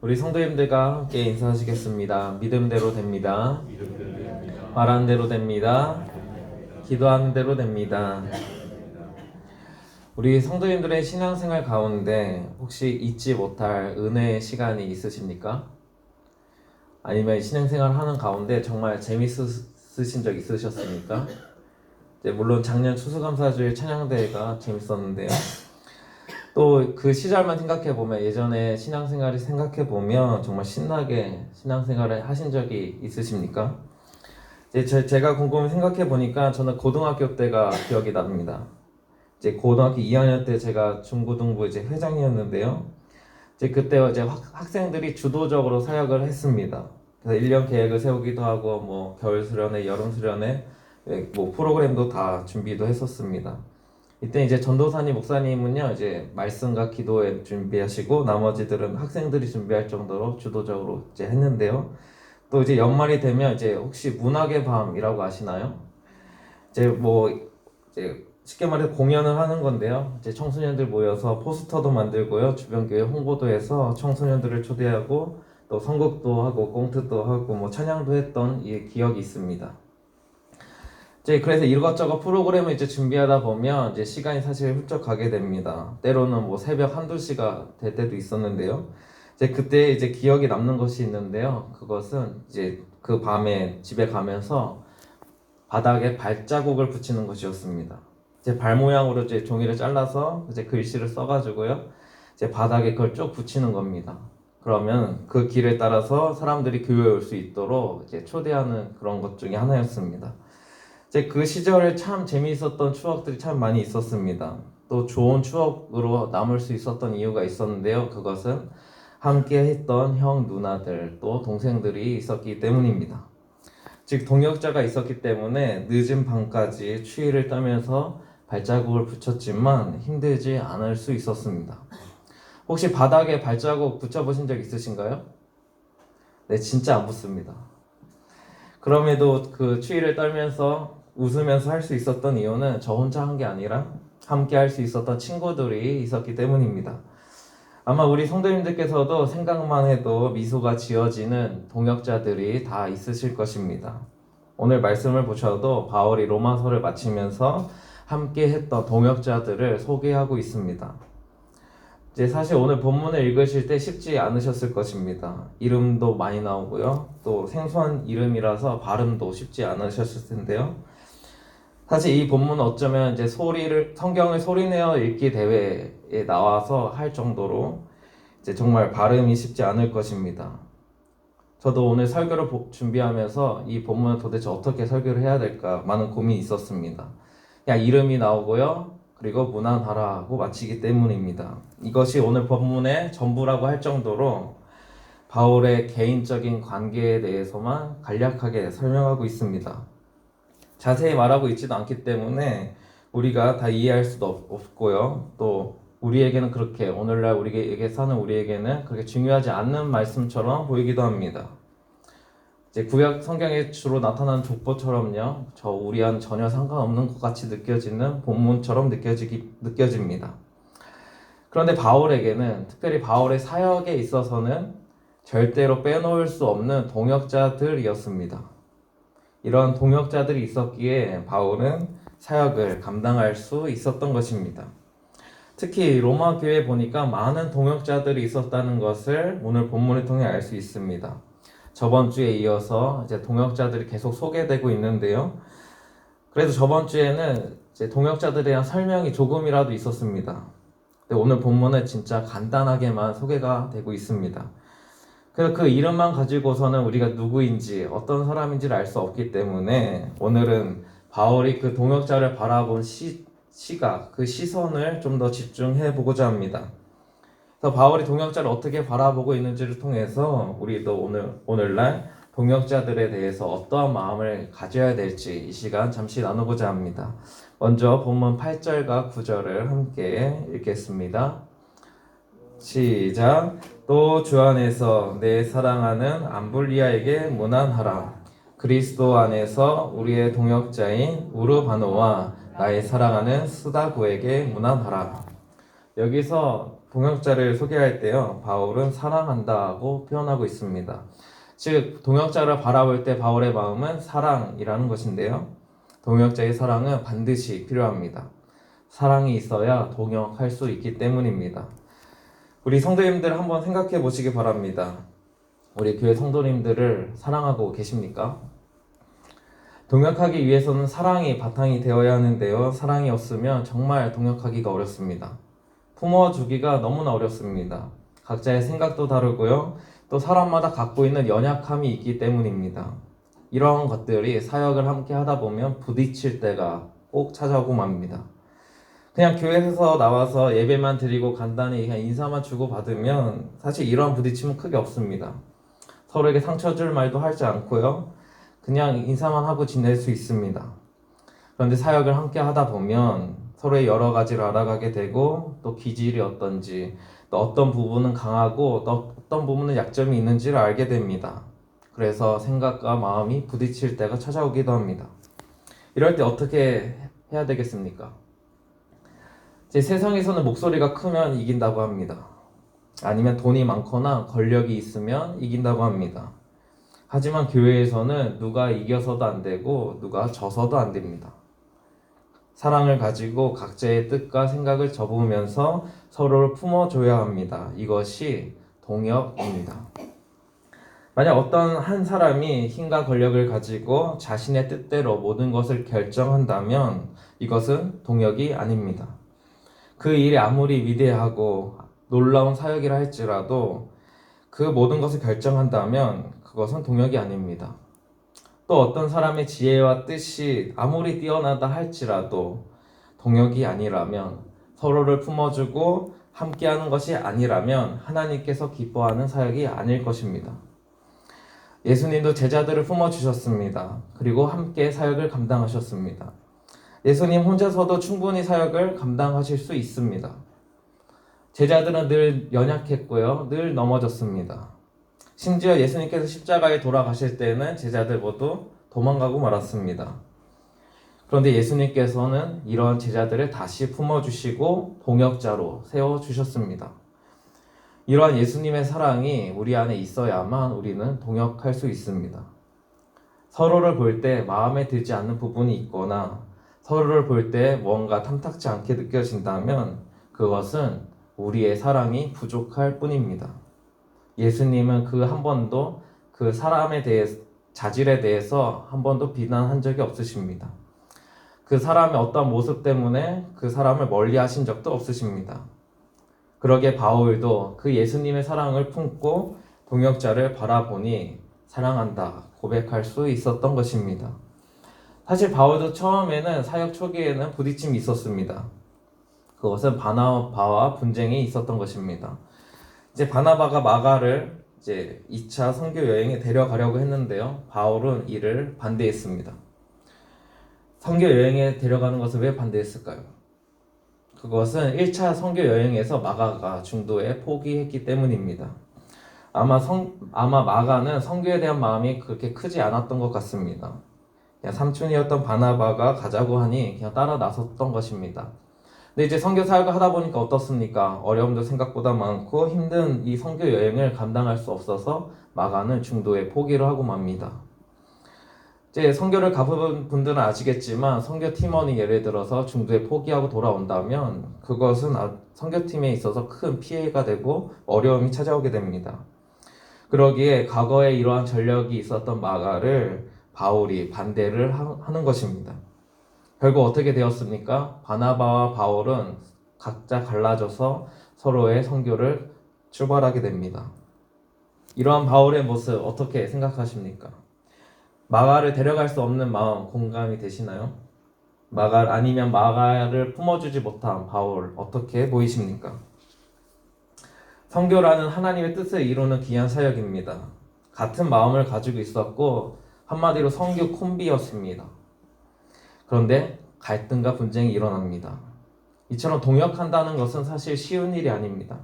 우리 성도님들과 함께 인사하시겠습니다. 믿음대로 됩니다. 말하는 대로 됩니다. 기도하는 대로 됩니다. 우리 성도님들의 신앙생활 가운데 혹시 잊지 못할 은혜의 시간이 있으십니까? 아니면 신앙생활 하는 가운데 정말 재밌으신 적 있으셨습니까? 물론 작년 추수감사주일 찬양대회가 재밌었는데요. 또 그 시절만 생각해보면, 예전에 신앙생활을 생각해보면 정말 신나게 신앙생활을 하신 적이 있으십니까? 제가 곰곰이 생각해보니까 저는 고등학교 때가 기억이 납니다. 고등학교 2학년 때 제가 중고등부 회장이었는데요. 그때 학생들이 주도적으로 사역을 했습니다. 그래서 1년 계획을 세우기도 하고, 겨울 수련회, 여름 수련회, 프로그램도 다 준비도 했었습니다. 이때 전도사님, 목사님은요, 말씀과 기도에 준비하시고, 나머지들은 학생들이 준비할 정도로 주도적으로 했는데요. 또 연말이 되면 혹시 문학의 밤이라고 아시나요? 쉽게 말해서 공연을 하는 건데요. 청소년들 모여서 포스터도 만들고요. 주변 교회 홍보도 해서 청소년들을 초대하고, 또 선곡도 하고, 꽁트도 하고, 찬양도 했던 기억이 있습니다. 그래서 이것저것 프로그램을 준비하다 보면 시간이 사실 훌쩍 가게 됩니다. 때로는 새벽 1~2시가 될 때도 있었는데요. 그때 기억이 남는 것이 있는데요. 그것은 그 밤에 집에 가면서 바닥에 발자국을 붙이는 것이었습니다. 제 발 모양으로 종이를 잘라서 글씨를 써가지고요. 바닥에 그걸 쭉 붙이는 겁니다. 그러면 그 길을 따라서 사람들이 교회에 올 수 있도록 초대하는 그런 것 중에 하나였습니다. 그 시절에 참 재미있었던 추억들이 참 많이 있었습니다. 또 좋은 추억으로 남을 수 있었던 이유가 있었는데요. 그것은 함께 했던 형, 누나들, 또 동생들이 있었기 때문입니다. 즉 동역자가 있었기 때문에 늦은 밤까지 추위를 떨면서 발자국을 붙였지만 힘들지 않을 수 있었습니다. 혹시 바닥에 발자국 붙여보신 적 있으신가요? 네, 진짜 안 붙습니다. 그럼에도 그 추위를 떨면서 웃으면서 할 수 있었던 이유는 저 혼자 한 게 아니라 함께 할 수 있었던 친구들이 있었기 때문입니다. 아마 우리 성도님들께서도 생각만 해도 미소가 지어지는 동역자들이 다 있으실 것입니다. 오늘 말씀을 보셔도 바울이 로마서를 마치면서 함께 했던 동역자들을 소개하고 있습니다. 사실 오늘 본문을 읽으실 때 쉽지 않으셨을 것입니다. 이름도 많이 나오고요. 또 생소한 이름이라서 발음도 쉽지 않으셨을 텐데요. 사실 이 본문은 어쩌면 성경을 소리내어 읽기 대회에 나와서 할 정도로 정말 발음이 쉽지 않을 것입니다. 저도 오늘 설교를 준비하면서 이 본문을 도대체 어떻게 설교를 해야 될까 많은 고민이 있었습니다. 그냥 이름이 나오고요. 그리고 무난하라 하고 마치기 때문입니다. 이것이 오늘 본문의 전부라고 할 정도로 바울의 개인적인 관계에 대해서만 간략하게 설명하고 있습니다. 자세히 말하고 있지도 않기 때문에 우리가 다 이해할 수도 없고요. 또 우리에게는 그렇게, 오늘날 우리에게 사는 우리에게는 그렇게 중요하지 않는 말씀처럼 보이기도 합니다. 구약 성경에 주로 나타나는 족보처럼요, 우리와는 전혀 상관없는 것 같이 느껴지는 본문처럼 느껴집니다. 그런데 바울에게는, 특별히 바울의 사역에 있어서는 절대로 빼놓을 수 없는 동역자들이었습니다. 이런 동역자들이 있었기에 바울은 사역을 감당할 수 있었던 것입니다. 특히 로마 교회에 보니까 많은 동역자들이 있었다는 것을 오늘 본문을 통해 알 수 있습니다. 저번 주에 이어서 동역자들이 계속 소개되고 있는데요. 그래도 저번 주에는 동역자들에 대한 설명이 조금이라도 있었습니다. 근데 오늘 본문은 진짜 간단하게만 소개가 되고 있습니다. 그래서 그 이름만 가지고서는 우리가 누구인지, 어떤 사람인지를 알 수 없기 때문에 오늘은 바울이 그 동역자를 바라본 시각, 그 시선을 좀 더 집중해 보고자 합니다. 그래서 바울이 동역자를 어떻게 바라보고 있는지를 통해서 우리도 오늘날 동역자들에 대해서 어떠한 마음을 가져야 될지 이 시간 잠시 나누고자 합니다. 먼저 본문 8절과 9절을 함께 읽겠습니다. 시작. 또 주 안에서 내 사랑하는 암블리아에게 문안하라. 그리스도 안에서 우리의 동역자인 우르바노와 나의 사랑하는 스다고에게 문안하라. 여기서 동역자를 소개할 때요, 바울은 사랑한다고 표현하고 있습니다. 즉, 동역자를 바라볼 때 바울의 마음은 사랑이라는 것인데요. 동역자의 사랑은 반드시 필요합니다. 사랑이 있어야 동역할 수 있기 때문입니다. 우리 성도님들 한번 생각해 보시기 바랍니다. 우리 교회 성도님들을 사랑하고 계십니까? 동역하기 위해서는 사랑이 바탕이 되어야 하는데요. 사랑이 없으면 정말 동역하기가 어렵습니다. 품어주기가 너무나 어렵습니다. 각자의 생각도 다르고요. 또 사람마다 갖고 있는 연약함이 있기 때문입니다. 이러한 것들이 사역을 함께 하다 보면 부딪힐 때가 꼭 찾아오고 맙니다. 그냥 교회에서 나와서 예배만 드리고 간단히 그냥 인사만 주고 받으면 사실 이러한 부딪힘은 크게 없습니다. 서로에게 상처 줄 말도 하지 않고요. 그냥 인사만 하고 지낼 수 있습니다. 그런데 사역을 함께 하다 보면 서로의 여러 가지를 알아가게 되고 또 기질이 어떤지 또 어떤 부분은 강하고 또 어떤 부분은 약점이 있는지를 알게 됩니다. 그래서 생각과 마음이 부딪힐 때가 찾아오기도 합니다. 이럴 때 어떻게 해야 되겠습니까? 제 세상에서는 목소리가 크면 이긴다고 합니다. 아니면 돈이 많거나 권력이 있으면 이긴다고 합니다. 하지만 교회에서는 누가 이겨서도 안 되고 누가 져서도 안 됩니다. 사랑을 가지고 각자의 뜻과 생각을 접으면서 서로를 품어줘야 합니다. 이것이 동역입니다. 만약 어떤 한 사람이 힘과 권력을 가지고 자신의 뜻대로 모든 것을 결정한다면 이것은 동역이 아닙니다. 그 일이 아무리 위대하고 놀라운 사역이라 할지라도 그 모든 것을 결정한다면 그것은 동역이 아닙니다. 또 어떤 사람의 지혜와 뜻이 아무리 뛰어나다 할지라도 동역이 아니라면, 서로를 품어주고 함께하는 것이 아니라면 하나님께서 기뻐하는 사역이 아닐 것입니다. 예수님도 제자들을 품어주셨습니다. 그리고 함께 사역을 감당하셨습니다. 예수님 혼자서도 충분히 사역을 감당하실 수 있습니다. 제자들은 늘 연약했고요. 늘 넘어졌습니다. 심지어 예수님께서 십자가에 돌아가실 때는 제자들 모두 도망가고 말았습니다. 그런데 예수님께서는 이러한 제자들을 다시 품어주시고 동역자로 세워주셨습니다. 이러한 예수님의 사랑이 우리 안에 있어야만 우리는 동역할 수 있습니다. 서로를 볼 때 마음에 들지 않는 부분이 있거나 서로를 볼 때 뭔가 탐탁지 않게 느껴진다면 그것은 우리의 사랑이 부족할 뿐입니다. 예수님은 그 한 번도 그 사람에 대해 자질에 대해서 한 번도 비난한 적이 없으십니다. 그 사람의 어떤 모습 때문에 그 사람을 멀리 하신 적도 없으십니다. 그러기에 바울도 그 예수님의 사랑을 품고 동역자를 바라보니 사랑한다 고백할 수 있었던 것입니다. 사실 바울도 처음에는 사역 초기에는 부딪힘이 있었습니다. 그것은 바나바와 분쟁이 있었던 것입니다. 이제 바나바가 마가를 이제 2차 선교 여행에 데려가려고 했는데요. 바울은 이를 반대했습니다. 선교 여행에 데려가는 것을 왜 반대했을까요? 그것은 1차 선교 여행에서 마가가 중도에 포기했기 때문입니다. 아마 마가는 선교에 대한 마음이 그렇게 크지 않았던 것 같습니다. 그냥 삼촌이었던 바나바가 가자고 하니 그냥 따라 나섰던 것입니다. 근데 이제 선교 사역을 하다 보니까 어떻습니까? 어려움도 생각보다 많고 힘든 이 선교 여행을 감당할 수 없어서 마가는 중도에 포기를 하고 맙니다. 이제 선교를 가본 분들은 아시겠지만 선교 팀원이 예를 들어서 중도에 포기하고 돌아온다면 그것은 선교팀에 있어서 큰 피해가 되고 어려움이 찾아오게 됩니다. 그러기에 과거에 이러한 전력이 있었던 마가를 바울이 반대를 하는 것입니다. 결국 어떻게 되었습니까? 바나바와 바울은 각자 갈라져서 서로의 선교를 출발하게 됩니다. 이러한 바울의 모습 어떻게 생각하십니까? 마가를 데려갈 수 없는 마음 공감이 되시나요? 아니면 마가를 품어주지 못한 바울 어떻게 보이십니까? 선교라는 하나님의 뜻을 이루는 귀한 사역입니다. 같은 마음을 가지고 있었고 한마디로 선교 콤비였습니다. 그런데 갈등과 분쟁이 일어납니다. 이처럼 동역한다는 것은 사실 쉬운 일이 아닙니다.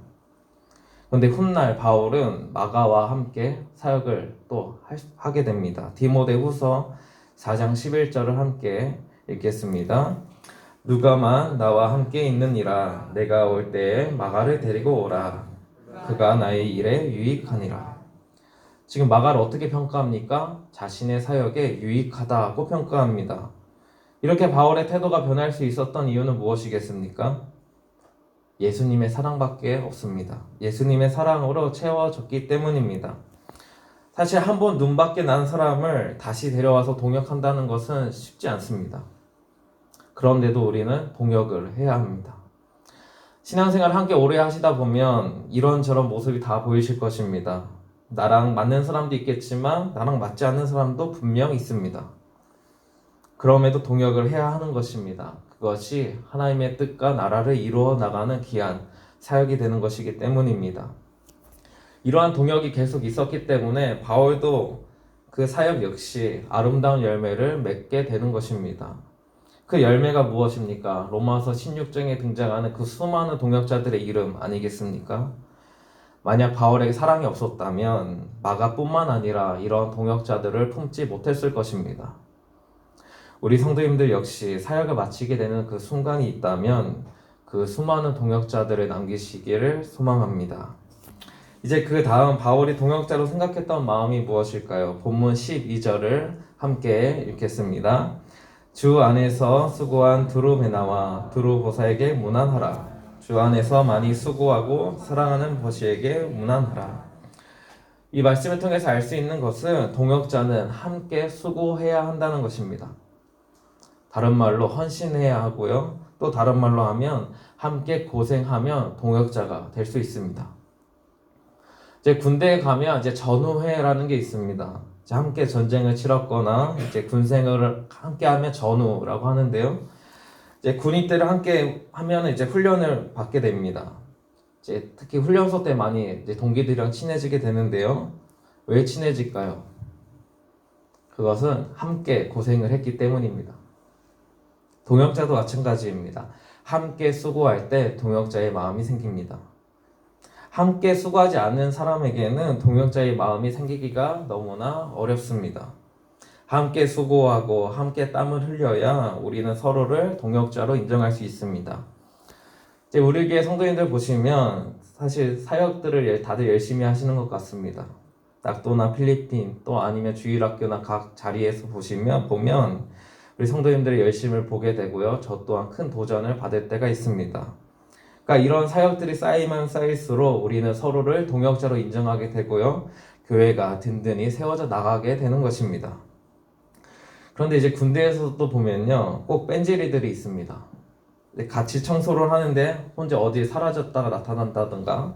그런데 훗날 바울은 마가와 함께 사역을 또 하게 됩니다. 디모데후서 4장 11절을 함께 읽겠습니다. 누가만 나와 함께 있느니라. 내가 올 때에 마가를 데리고 오라. 그가 나의 일에 유익하니라. 지금 마가를 어떻게 평가합니까? 자신의 사역에 유익하다고 평가합니다. 이렇게 바울의 태도가 변할 수 있었던 이유는 무엇이겠습니까? 예수님의 사랑밖에 없습니다. 예수님의 사랑으로 채워졌기 때문입니다. 사실 한 번 눈밖에 난 사람을 다시 데려와서 동역한다는 것은 쉽지 않습니다. 그런데도 우리는 동역을 해야 합니다. 신앙생활을 함께 오래 하시다 보면 이런저런 모습이 다 보이실 것입니다. 나랑 맞는 사람도 있겠지만 나랑 맞지 않는 사람도 분명 있습니다. 그럼에도 동역을 해야 하는 것입니다. 그것이 하나님의 뜻과 나라를 이루어 나가는 귀한 사역이 되는 것이기 때문입니다. 이러한 동역이 계속 있었기 때문에 바울도 그 사역 역시 아름다운 열매를 맺게 되는 것입니다. 그 열매가 무엇입니까? 로마서 16장에 등장하는 그 수많은 동역자들의 이름 아니겠습니까? 만약 바울에게 사랑이 없었다면 마가뿐만 아니라 이런 동역자들을 품지 못했을 것입니다. 우리 성도님들 역시 사역을 마치게 되는 그 순간이 있다면 그 수많은 동역자들을 남기시기를 소망합니다. 이제 그 다음 바울이 동역자로 생각했던 마음이 무엇일까요? 본문 12절을 함께 읽겠습니다. 주 안에서 수고한 드루베나와 드루보사에게 문안하라. 주 안에서 많이 수고하고 사랑하는 버시에게 문안하라. 이 말씀을 통해서 알 수 있는 것은 동역자는 함께 수고해야 한다는 것입니다. 다른 말로 헌신해야 하고요. 또 다른 말로 하면 함께 고생하면 동역자가 될 수 있습니다. 이제 군대에 가면 이제 전우회라는 게 있습니다. 이제 함께 전쟁을 치렀거나 이제 군생활을 함께 하면 전우라고 하는데요. 이제 군인들을 함께 하면 이제 훈련을 받게 됩니다. 이제 특히 훈련소 때 많이 이제 동기들이랑 친해지게 되는데요. 왜 친해질까요? 그것은 함께 고생을 했기 때문입니다. 동역자도 마찬가지입니다. 함께 수고할 때 동역자의 마음이 생깁니다. 함께 수고하지 않는 사람에게는 동역자의 마음이 생기기가 너무나 어렵습니다. 함께 수고하고 함께 땀을 흘려야 우리는 서로를 동역자로 인정할 수 있습니다. 이제 우리 교회 성도님들 보시면 사실 사역들을 다들 열심히 하시는 것 같습니다. 낙도나 필리핀 또 아니면 주일학교나 각 자리에서 보면 우리 성도님들의 열심을 보게 되고요. 저 또한 큰 도전을 받을 때가 있습니다. 그러니까 이런 사역들이 쌓이면 쌓일수록 우리는 서로를 동역자로 인정하게 되고요. 교회가 든든히 세워져 나가게 되는 것입니다. 그런데 이제 군대에서도 보면요. 꼭 뺀질이들이 있습니다. 같이 청소를 하는데 혼자 어디에 사라졌다가 나타난다든가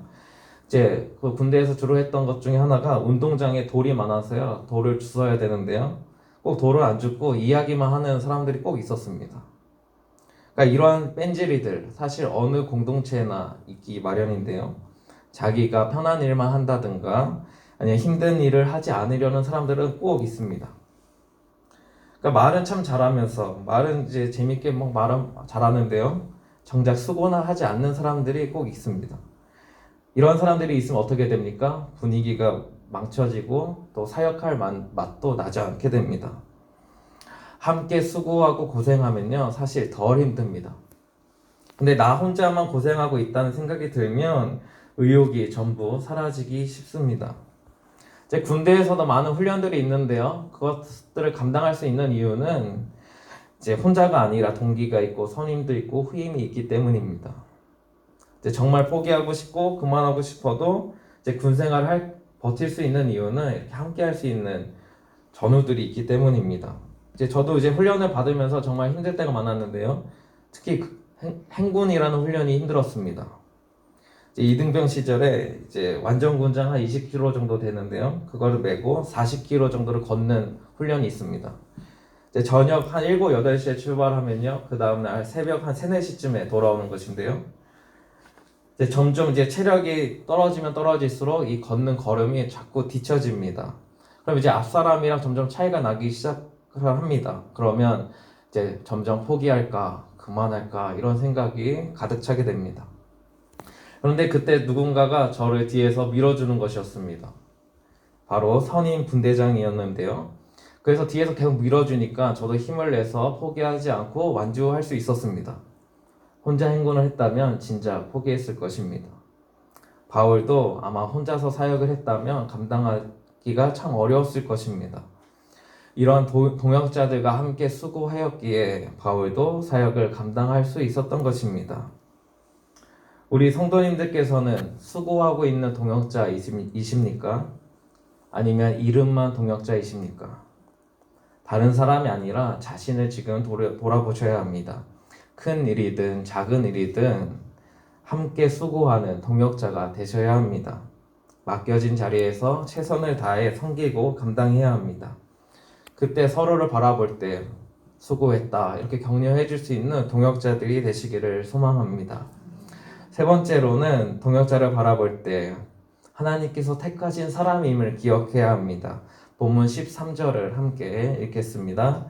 이제 그 군대에서 주로 했던 것 중에 하나가 운동장에 돌이 많아서요. 돌을 주워야 되는데요. 꼭 돌을 안 줍고 이야기만 하는 사람들이 꼭 있었습니다. 그러니까 이러한 뺀질이들 사실 어느 공동체나 있기 마련인데요. 자기가 편한 일만 한다든가 아니면 힘든 일을 하지 않으려는 사람들은 꼭 있습니다. 그러니까 말은 참 잘하면서 말은 이제 재밌게 막 말은 잘하는데요. 정작 수고나 하지 않는 사람들이 꼭 있습니다. 이런 사람들이 있으면 어떻게 됩니까? 분위기가 망쳐지고 또 사역할 맛도 나지 않게 됩니다. 함께 수고하고 고생하면요 사실 덜 힘듭니다. 근데 나 혼자만 고생하고 있다는 생각이 들면 의욕이 전부 사라지기 쉽습니다. 이제 군대에서도 많은 훈련들이 있는데요. 그것들을 감당할 수 있는 이유는 이제 혼자가 아니라 동기가 있고 선임도 있고 후임이 있기 때문입니다. 이제 정말 포기하고 싶고 그만하고 싶어도 이제 군생활을 버틸 수 있는 이유는 이렇게 함께 할 수 있는 전우들이 있기 때문입니다. 이제 저도 이제 훈련을 받으면서 정말 힘들 때가 많았는데요. 특히 행군이라는 훈련이 힘들었습니다. 이제 이등병 시절에 이제 완전군장 한 20km 정도 되는데요. 그거를 메고 40km 정도를 걷는 훈련이 있습니다. 이제 저녁 한 7, 8시에 출발하면요. 그 다음날 새벽 한 3, 4시쯤에 돌아오는 것인데요. 이제 점점 이제 체력이 떨어지면 떨어질수록 이 걷는 걸음이 자꾸 뒤처집니다. 그럼 이제 앞사람이랑 점점 차이가 나기 시작을 합니다. 그러면 이제 점점 포기할까, 그만할까 이런 생각이 가득 차게 됩니다. 그런데 그때 누군가가 저를 뒤에서 밀어주는 것이었습니다. 바로 선임 분대장이었는데요. 그래서 뒤에서 계속 밀어주니까 저도 힘을 내서 포기하지 않고 완주할 수 있었습니다. 혼자 행군을 했다면 진짜 포기했을 것입니다. 바울도 아마 혼자서 사역을 했다면 감당하기가 참 어려웠을 것입니다. 이런 동역자들과 함께 수고하였기에 바울도 사역을 감당할 수 있었던 것입니다. 우리 성도님들께서는 수고하고 있는 동역자이십니까? 아니면 이름만 동역자이십니까? 다른 사람이 아니라 자신을 지금 돌아보셔야 합니다. 큰 일이든 작은 일이든 함께 수고하는 동역자가 되셔야 합니다. 맡겨진 자리에서 최선을 다해 섬기고 감당해야 합니다. 그때 서로를 바라볼 때 수고했다 이렇게 격려해 줄 수 있는 동역자들이 되시기를 소망합니다. 세 번째로는 동역자를 바라볼 때 하나님께서 택하신 사람임을 기억해야 합니다. 본문 13절을 함께 읽겠습니다.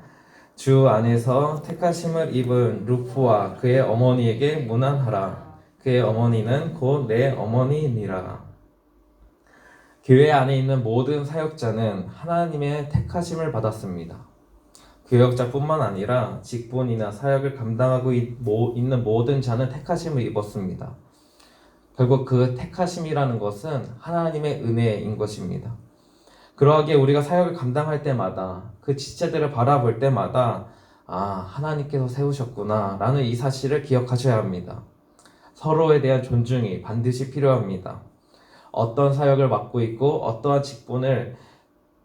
주 안에서 택하심을 입은 루프와 그의 어머니에게 문안하라. 그의 어머니는 곧 내 어머니니라. 교회 안에 있는 모든 사역자는 하나님의 택하심을 받았습니다. 교역자뿐만 아니라 직분이나 사역을 감당하고 있는 모든 자는 택하심을 입었습니다. 결국 그 택하심이라는 것은 하나님의 은혜인 것입니다. 그러하기에 우리가 사역을 감당할 때마다 그 지체들을 바라볼 때마다 하나님께서 세우셨구나 라는 이 사실을 기억하셔야 합니다. 서로에 대한 존중이 반드시 필요합니다. 어떤 사역을 맡고 있고 어떠한 직분을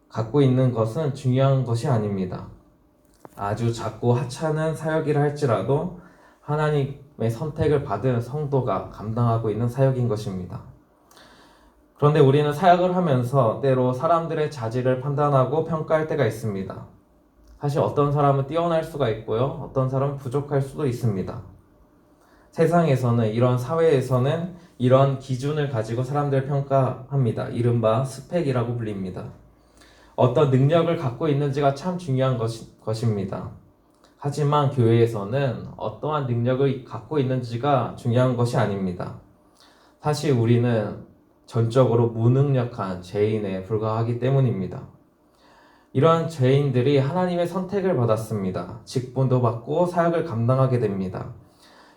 갖고 있는 것은 중요한 것이 아닙니다. 아주 작고 하찮은 사역이라 할지라도 하나님의 선택을 받은 성도가 감당하고 있는 사역인 것입니다. 그런데 우리는 사역을 하면서 때로 사람들의 자질을 판단하고 평가할 때가 있습니다. 사실 어떤 사람은 뛰어날 수가 있고요. 어떤 사람은 부족할 수도 있습니다. 세상에서는 이런 사회에서는 이런 기준을 가지고 사람들을 평가합니다. 이른바 스펙이라고 불립니다. 어떤 능력을 갖고 있는지가 참 중요한 것입니다. 하지만 교회에서는 어떠한 능력을 갖고 있는지가 중요한 것이 아닙니다. 사실 우리는 전적으로 무능력한 죄인에 불과하기 때문입니다. 이러한 죄인들이 하나님의 선택을 받았습니다. 직분도 받고 사역을 감당하게 됩니다.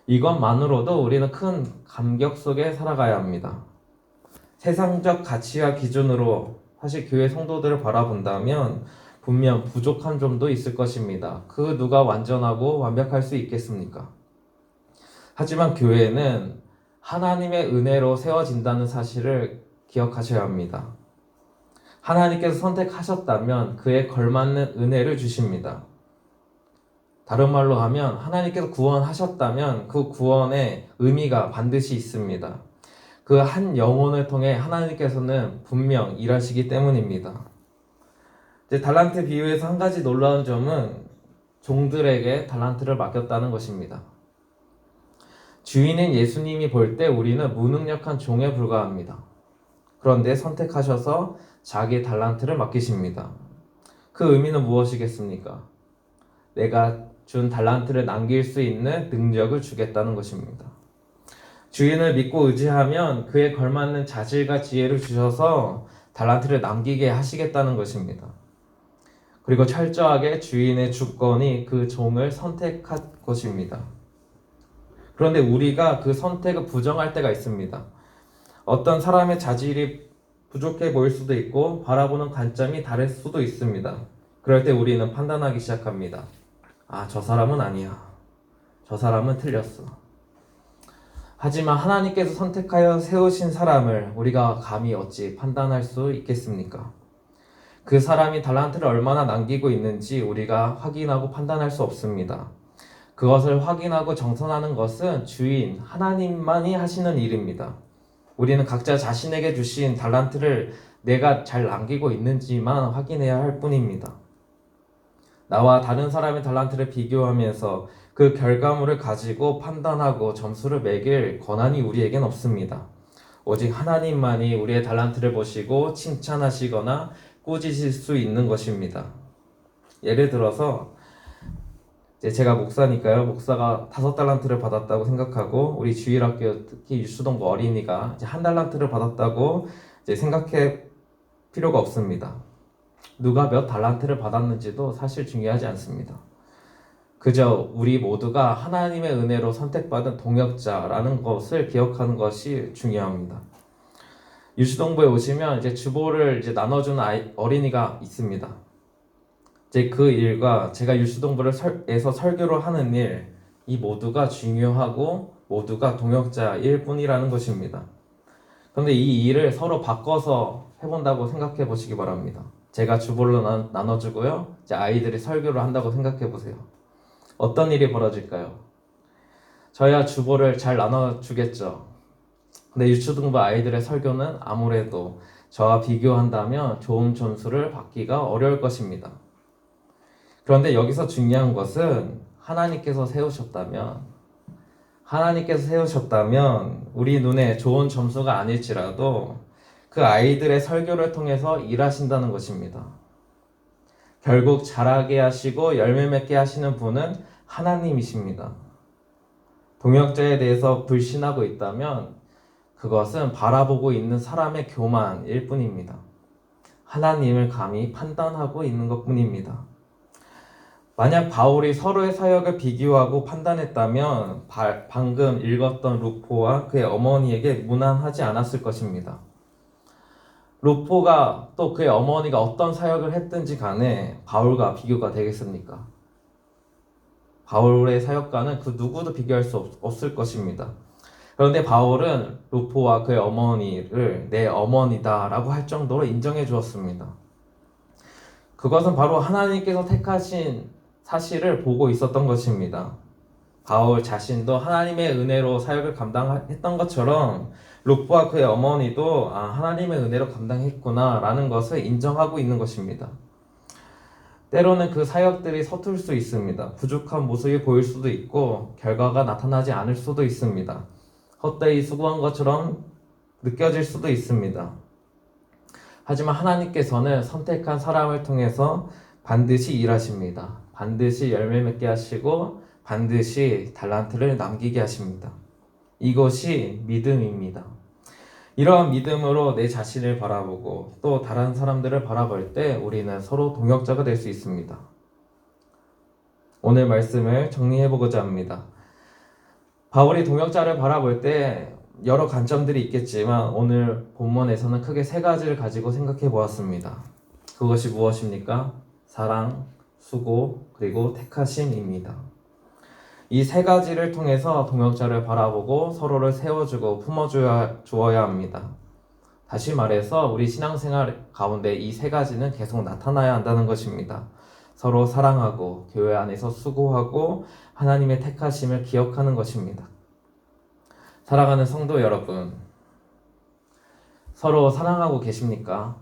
이것만으로도 우리는 큰 감격 속에 살아가야 합니다. 세상적 가치와 기준으로 사실 교회 성도들을 바라본다면 분명 부족한 점도 있을 것입니다. 그 누가 완전하고 완벽할 수 있겠습니까? 하지만 교회는 하나님의 은혜로 세워진다는 사실을 기억하셔야 합니다. 하나님께서 선택하셨다면 그에 걸맞는 은혜를 주십니다. 다른 말로 하면 하나님께서 구원하셨다면 그 구원의 의미가 반드시 있습니다. 그 한 영혼을 통해 하나님께서는 분명 일하시기 때문입니다. 이제 달란트 비유에서 한 가지 놀라운 점은 종들에게 달란트를 맡겼다는 것입니다. 주인인 예수님이 볼 때 우리는 무능력한 종에 불과합니다. 그런데 선택하셔서 자기 달란트를 맡기십니다. 그 의미는 무엇이겠습니까? 내가 준 달란트를 남길 수 있는 능력을 주겠다는 것입니다. 주인을 믿고 의지하면 그에 걸맞는 자질과 지혜를 주셔서 달란트를 남기게 하시겠다는 것입니다. 그리고 철저하게 주인의 주권이 그 종을 선택할 것입니다. 그런데 우리가 그 선택을 부정할 때가 있습니다. 어떤 사람의 자질이 부족해 보일 수도 있고 바라보는 관점이 다를 수도 있습니다. 그럴 때 우리는 판단하기 시작합니다. 저 사람은 아니야. 저 사람은 틀렸어. 하지만 하나님께서 선택하여 세우신 사람을 우리가 감히 어찌 판단할 수 있겠습니까? 그 사람이 달란트를 얼마나 남기고 있는지 우리가 확인하고 판단할 수 없습니다. 그것을 확인하고 정선하는 것은 주인 하나님만이 하시는 일입니다. 우리는 각자 자신에게 주신 달란트를 내가 잘 남기고 있는지만 확인해야 할 뿐입니다. 나와 다른 사람의 달란트를 비교하면서 그 결과물을 가지고 판단하고 점수를 매길 권한이 우리에겐 없습니다. 오직 하나님만이 우리의 달란트를 보시고 칭찬하시거나 꾸짖으실 수 있는 것입니다. 예를 들어서 제가 목사니까요. 목사가 5달란트를 받았다고 생각하고 우리 주일학교 특히 유수동부 어린이가 1달란트를 받았다고 생각할 필요가 없습니다. 누가 몇 달란트를 받았는지도 사실 중요하지 않습니다. 그저 우리 모두가 하나님의 은혜로 선택받은 동역자라는 것을 기억하는 것이 중요합니다. 유치동부에 오시면 이제 주보를 이제 나눠주는 어린이가 있습니다. 이제 그 일과 제가 유치동부에서 설교를 하는 일, 이 모두가 중요하고 모두가 동역자일 뿐이라는 것입니다. 그런데 이 일을 서로 바꿔서 해본다고 생각해 보시기 바랍니다. 제가 주보를 나눠주고요. 이제 아이들이 설교를 한다고 생각해 보세요. 어떤 일이 벌어질까요? 저야 주보를 잘 나눠주겠죠. 근데 유초등부 아이들의 설교는 아무래도 저와 비교한다면 좋은 점수를 받기가 어려울 것입니다. 그런데 여기서 중요한 것은 하나님께서 세우셨다면 우리 눈에 좋은 점수가 아닐지라도 그 아이들의 설교를 통해서 일하신다는 것입니다. 결국 자라게 하시고 열매 맺게 하시는 분은 하나님이십니다. 동역자에 대해서 불신하고 있다면 그것은 바라보고 있는 사람의 교만일 뿐입니다. 하나님을 감히 판단하고 있는 것뿐입니다. 만약 바울이 서로의 사역을 비교하고 판단했다면 방금 읽었던 루포와 그의 어머니에게 무난하지 않았을 것입니다. 루포가 또 그의 어머니가 어떤 사역을 했든지 간에 바울과 비교가 되겠습니까? 바울의 사역과는 그 누구도 비교할 수 없을 것입니다. 그런데 바울은 루포와 그의 어머니를 내 어머니다라고 할 정도로 인정해 주었습니다. 그것은 바로 하나님께서 택하신 사실을 보고 있었던 것입니다. 바울 자신도 하나님의 은혜로 사역을 감당했던 것처럼 루포와 그의 어머니도 하나님의 은혜로 감당했구나 라는 것을 인정하고 있는 것입니다. 때로는 그 사역들이 서툴 수 있습니다. 부족한 모습이 보일 수도 있고 결과가 나타나지 않을 수도 있습니다. 헛되이 수고한 것처럼 느껴질 수도 있습니다. 하지만 하나님께서는 선택한 사람을 통해서 반드시 일하십니다. 반드시 열매 맺게 하시고 반드시 달란트를 남기게 하십니다. 이것이 믿음입니다. 이러한 믿음으로 내 자신을 바라보고 또 다른 사람들을 바라볼 때 우리는 서로 동역자가 될 수 있습니다. 오늘 말씀을 정리해보고자 합니다. 바울이 동역자를 바라볼 때 여러 관점들이 있겠지만 오늘 본문에서는 크게 세 가지를 가지고 생각해 보았습니다. 그것이 무엇입니까? 사랑, 수고, 그리고 택하심입니다. 이 세 가지를 통해서 동역자를 바라보고 서로를 세워주고 품어주어야 합니다. 다시 말해서 우리 신앙생활 가운데 이 세 가지는 계속 나타나야 한다는 것입니다. 서로 사랑하고 교회 안에서 수고하고 하나님의 택하심을 기억하는 것입니다. 사랑하는 성도 여러분, 서로 사랑하고 계십니까?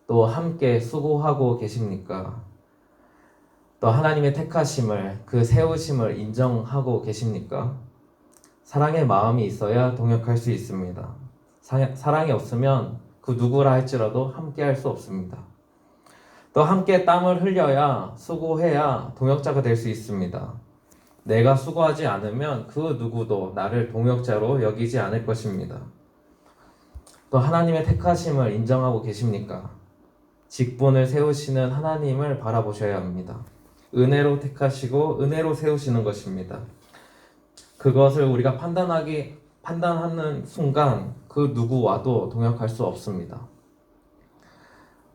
또 함께 수고하고 계십니까? 또 하나님의 택하심을, 그 세우심을 인정하고 계십니까? 사랑의 마음이 있어야 동역할 수 있습니다. 사랑이 없으면 그 누구라 할지라도 함께 할 수 없습니다. 또 함께 땀을 흘려야, 수고해야 동역자가 될 수 있습니다. 내가 수고하지 않으면 그 누구도 나를 동역자로 여기지 않을 것입니다. 또 하나님의 택하심을 인정하고 계십니까? 직분을 세우시는 하나님을 바라보셔야 합니다. 은혜로 택하시고 은혜로 세우시는 것입니다. 그것을 우리가 판단하는 순간 그 누구와도 동역할 수 없습니다.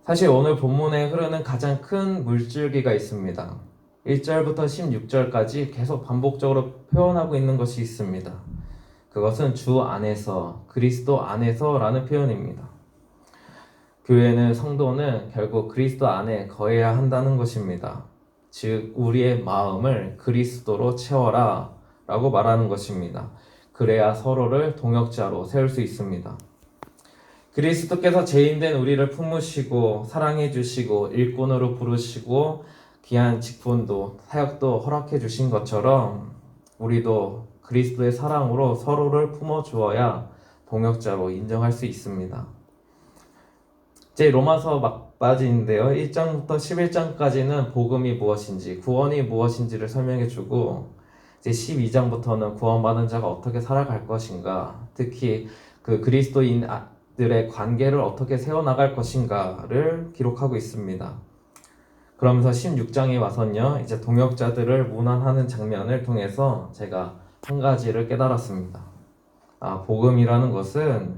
사실 오늘 본문에 흐르는 가장 큰 물줄기가 있습니다. 1절부터 16절까지 계속 반복적으로 표현하고 있는 것이 있습니다. 그것은 주 안에서, 그리스도 안에서라는 표현입니다. 교회는, 성도는 결국 그리스도 안에 거해야 한다는 것입니다. 즉 우리의 마음을 그리스도로 채워라 라고 말하는 것입니다. 그래야 서로를 동역자로 세울 수 있습니다. 그리스도께서 죄인된 우리를 품으시고 사랑해 주시고 일꾼으로 부르시고 귀한 직분도 사역도 허락해 주신 것처럼 우리도 그리스도의 사랑으로 서로를 품어주어야 동역자로 인정할 수 있습니다. 이제 로마서 막바지인데요. 1장부터 11장까지는 복음이 무엇인지, 구원이 무엇인지를 설명해주고 이제 12장부터는 구원받은 자가 어떻게 살아갈 것인가, 특히 그 그리스도인 들의 관계를 어떻게 세워나갈 것인가를 기록하고 있습니다. 그러면서 16장에 와서는요, 이제 동역자들을 문안하는 장면을 통해서 제가 한 가지를 깨달았습니다. 복음이라는 것은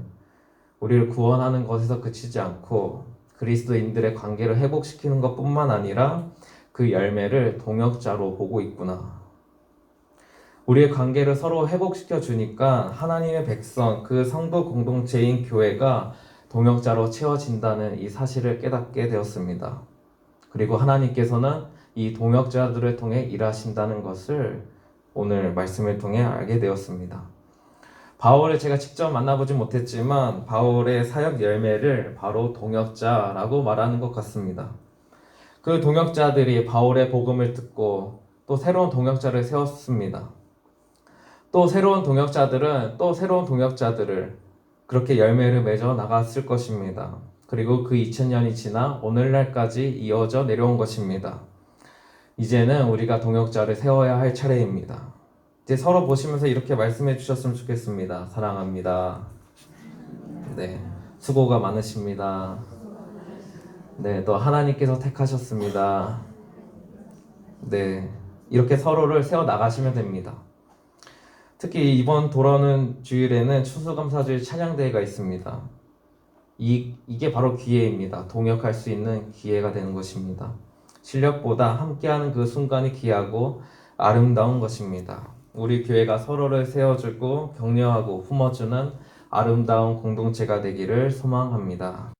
우리를 구원하는 것에서 그치지 않고 그리스도인들의 관계를 회복시키는 것뿐만 아니라 그 열매를 동역자로 보고 있구나. 우리의 관계를 서로 회복시켜 주니까 하나님의 백성, 그 성도 공동체인 교회가 동역자로 채워진다는 이 사실을 깨닫게 되었습니다. 그리고 하나님께서는 이 동역자들을 통해 일하신다는 것을 오늘 말씀을 통해 알게 되었습니다. 바울을 제가 직접 만나보지 못했지만 바울의 사역 열매를 바로 동역자라고 말하는 것 같습니다. 그 동역자들이 바울의 복음을 듣고 또 새로운 동역자를 세웠습니다. 또 새로운 동역자들은 또 새로운 동역자들을 그렇게 열매를 맺어 나갔을 것입니다. 그리고 그 2000년이 지나 오늘날까지 이어져 내려온 것입니다. 이제는 우리가 동역자를 세워야 할 차례입니다. 이제 서로 보시면서 이렇게 말씀해 주셨으면 좋겠습니다. 사랑합니다. 네, 수고가 많으십니다. 네, 또 하나님께서 택하셨습니다. 네, 이렇게 서로를 세워 나가시면 됩니다. 특히 이번 돌아오는 주일에는 추수감사주일 찬양대회가 있습니다. 이게 바로 기회입니다. 동역할 수 있는 기회가 되는 것입니다. 실력보다 함께하는 그 순간이 귀하고 아름다운 것입니다. 우리 교회가 서로를 세워주고 격려하고 품어주는 아름다운 공동체가 되기를 소망합니다.